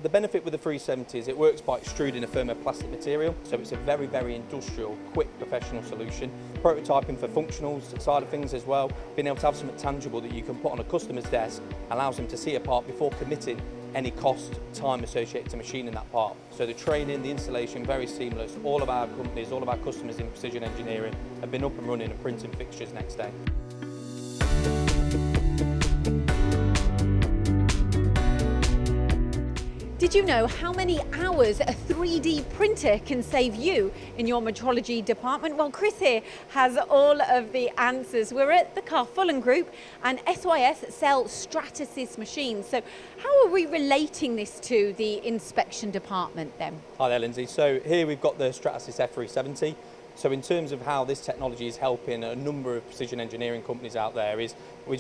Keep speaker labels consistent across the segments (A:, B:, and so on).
A: The benefit with the 370 is it works by extruding a thermoplastic material, so it's a very, very industrial, quick, professional solution. Prototyping for functionals side of things as well, being able to have something tangible that you can put on a customer's desk allows them to see a part before committing any cost, time associated to machining that part. So the training, the installation, very seamless. All of our companies, all of our customers in precision engineering have been up and running and printing fixtures next day.
B: Did you know how many hours a 3D printer can save you in your metrology department? Well, Chris here has all of the answers. We're at the Fulham Group and SYS sell Stratasys machines. So how are we relating this to the inspection department then?
A: Hi there, Lindsay. So here we've got the Stratasys F370. So in terms of how this technology is helping a number of precision engineering companies out there is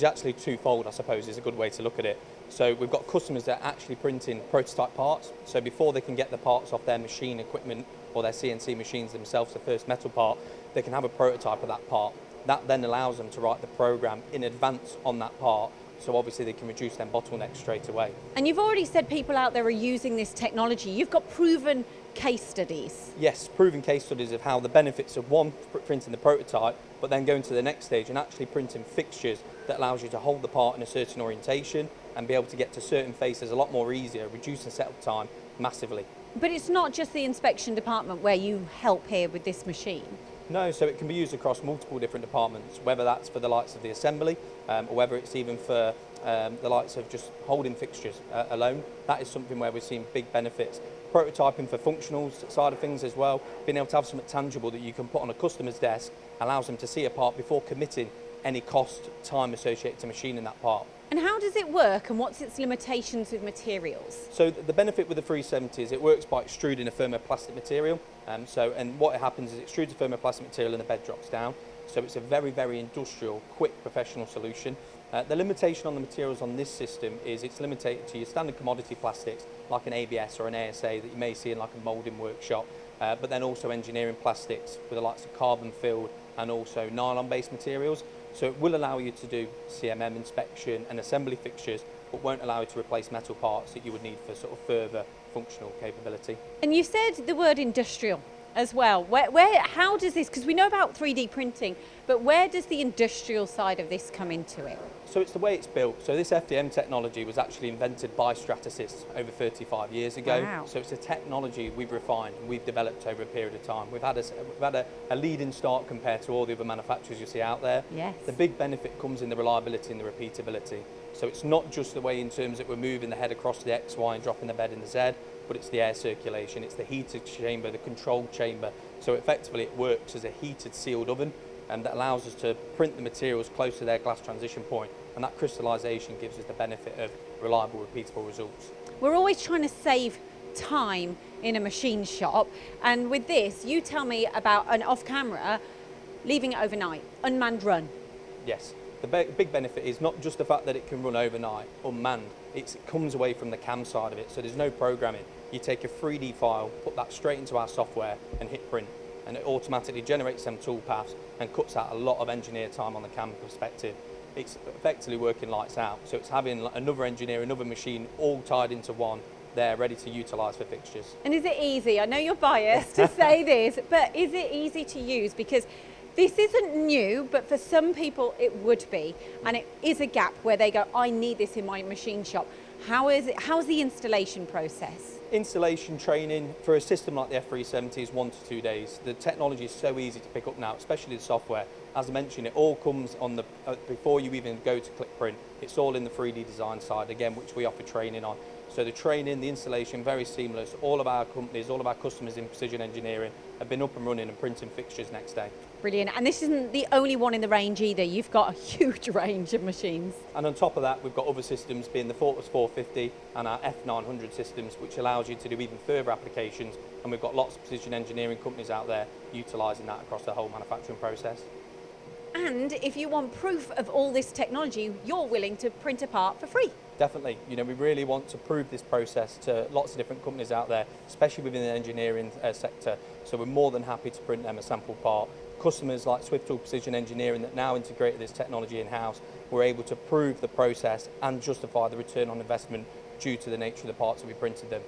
A: actually twofold, I suppose, is a good way to look at it. So we've got customers that are actually printing prototype parts. So before they can get the parts off their machine equipment or their CNC machines themselves, the first metal part, they can have a prototype of that part. That then allows them to write the program in advance on that part. So obviously they can reduce their bottlenecks straight away.
B: And you've already said people out there are using this technology. You've got proven case studies.
A: Yes, proven case studies of how the benefits of one, printing the prototype, but then going to the next stage and actually printing fixtures that allows you to hold the part in a certain orientation and be able to get to certain faces a lot more easier, reducing setup time massively.
B: But it's not just the inspection department where you help here with this machine.
A: No, so it can be used across multiple different departments, whether that's for the likes of the assembly or whether it's even for the likes of just holding fixtures alone. That is something where we're seeing big benefits. Prototyping for functionals side of things as well, being able to have something tangible that you can put on a customer's desk allows them to see a part before committing any cost, time associated to machining that part.
B: And how does it work and what's its limitations with materials?
A: So the benefit with the 370 is it works by extruding a thermoplastic material. And what happens is it extrudes a thermoplastic material and the bed drops down. So it's a very, very industrial, quick, professional solution. The limitation on the materials on this system is it's limited to your standard commodity plastics like an ABS or an ASA that you may see in like a moulding workshop, but then also engineering plastics with the likes of carbon filled and also nylon-based materials. So it will allow you to do CMM inspection and assembly fixtures, but won't allow you to replace metal parts that you would need for sort of further functional capability.
B: And you said the word industrial as well. How does this, because we know about 3D printing, but where does the industrial side of this come into it?
A: So it's the way it's built. So this FDM technology was actually invented by Stratasys over 35 years ago.
B: Wow.
A: So it's a technology we've refined and we've developed over a period of time. We've had a leading start compared to all the other manufacturers you see out there.
B: Yes.
A: The big benefit comes in the reliability and the repeatability. So it's not just the way in terms that we're moving the head across the X, Y and dropping the bed in the Z, but it's the air circulation, it's the heated chamber, the controlled chamber. So effectively it works as a heated sealed oven and that allows us to print the materials close to their glass transition point, and that crystallization gives us the benefit of reliable, repeatable results.
B: We're always trying to save time in a machine shop, and with this, you tell me about an off-camera, leaving it overnight, unmanned run.
A: Yes, the big benefit is not just the fact that it can run overnight, unmanned, it comes away from the CAM side of it, so there's no programming. You take a 3D file, put that straight into our software and hit print, and it automatically generates them toolpaths and cuts out a lot of engineer time on the CAM perspective. It's effectively working lights out, so it's having another engineer, another machine all tied into one there ready to utilise for fixtures.
B: And is it easy? I know you're biased to say this, but is it easy to use? Because this isn't new, but for some people it would be, and it is a gap where they go, I need this in my machine shop. How's the installation process?
A: Installation training for a system like the F370 is 1 to 2 days. The technology is so easy to pick up now, especially the software. As I mentioned, it all comes on the before you even go to click print. It's all in the 3D design side, again, which we offer training on. So the training, the installation, very seamless. All of our companies, all of our customers in precision engineering have been up and running and printing fixtures next day.
B: Brilliant. And this isn't the only one in the range either. You've got a huge range of machines.
A: And on top of that, we've got other systems being the Fortress 450 and our F900 systems, which allows you to do even further applications. And we've got lots of precision engineering companies out there utilising that across the whole manufacturing process.
B: And if you want proof of all this technology, you're willing to print a part for free.
A: Definitely. You know, we really want to prove this process to lots of different companies out there, especially within the engineering sector. So we're more than happy to print them a sample part. Customers like Swiftall Precision Engineering that now integrated this technology in-house were able to prove the process and justify the return on investment due to the nature of the parts that we printed them.